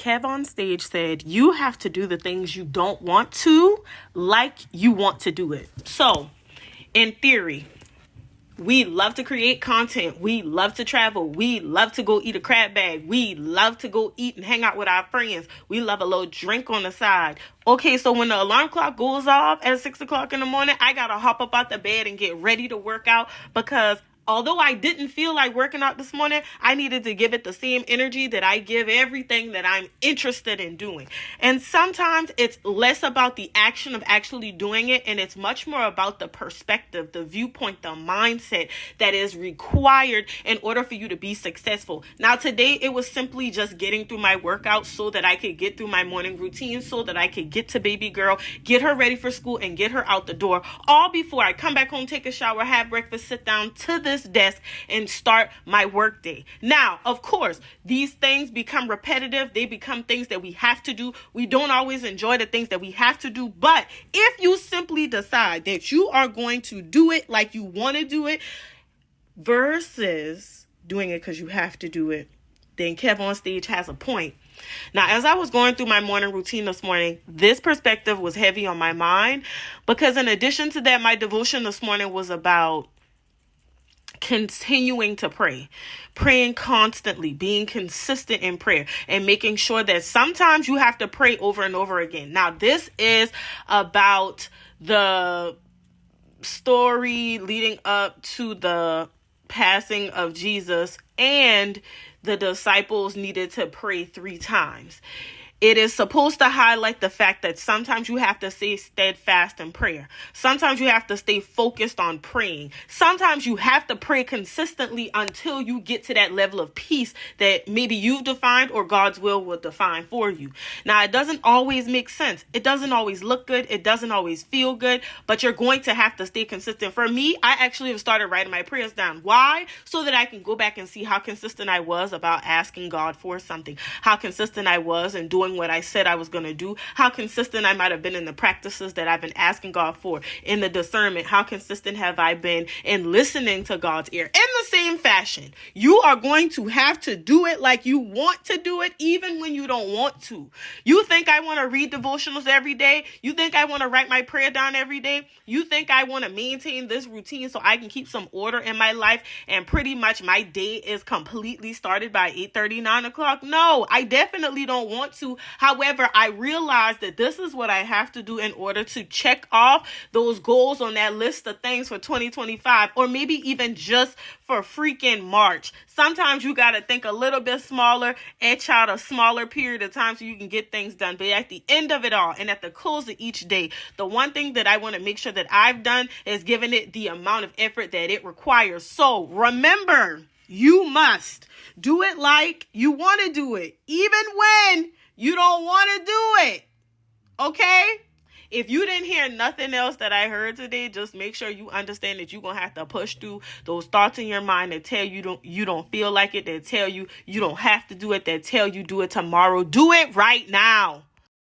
Kev on stage said, you have to do the things you don't want to, like you want to do it. So, in theory, we love to create content. We love to travel. We love to go eat a crab bag. We love to go eat and hang out with our friends. We love a little drink on the side. Okay, so when the alarm clock goes off at 6 o'clock in the morning, I got to hop up out the bed and get ready to work out, because although I didn't feel like working out this morning, I needed to give it the same energy that I give everything that I'm interested in doing. And sometimes it's less about the action of actually doing it, and it's much more about the perspective, the viewpoint, the mindset that is required in order for you to be successful. Now, today, it was simply just getting through my workout so that I could get through my morning routine, so that I could get to baby girl, get her ready for school, and get her out the door, all before I come back home, take a shower, have breakfast, sit down to this desk and start my work day. Now, of course, these things become repetitive. They become things that we have to do. We don't always enjoy the things that we have to do, but if you simply decide that you are going to do it like you want to do it versus doing it because you have to do it, then Kev on stage has a point. Now, as I was going through my morning routine this morning, this perspective was heavy on my mind, because in addition to that, my devotion this morning was about continuing to pray, praying constantly, being consistent in prayer, and making sure that sometimes you have to pray over and over again. Now, this is about the story leading up to the passing of Jesus, and the disciples needed to pray 3 times. It is supposed to highlight the fact that sometimes you have to stay steadfast in prayer. Sometimes you have to stay focused on praying. Sometimes you have to pray consistently until you get to that level of peace that maybe you've defined or God's will define for you. Now, it doesn't always make sense. It doesn't always look good. It doesn't always feel good, but you're going to have to stay consistent. For me, I actually have started writing my prayers down. Why? So that I can go back and see how consistent I was about asking God for something, how consistent I was in doing what I said I was going to do, how consistent I might have been in the practices that I've been asking God for, in the discernment, how consistent have I been in listening to God's ear. In the same fashion, you are going to have to do it like you want to do it, even when you don't want to. You think I want to read devotionals every day? You think I want to write my prayer down every day? You think I want to maintain this routine so I can keep some order in my life and pretty much my day is completely started by 8:30, 9 o'clock? No, I definitely don't want to. However, I realize that this is what I have to do in order to check off those goals on that list of things for 2025, or maybe even just for freaking March. Sometimes you got to think a little bit smaller, etch out a smaller period of time so you can get things done. But at the end of it all, and at the close of each day, the one thing that I want to make sure that I've done is given it the amount of effort that it requires. So remember, you must do it like you want to do it, even when you don't want to do it. Okay? If you didn't hear nothing else that I heard today, just make sure you understand that you're going to have to push through those thoughts in your mind that tell you don't feel like it, that tell you don't have to do it, that tell you do it tomorrow. Do it right now.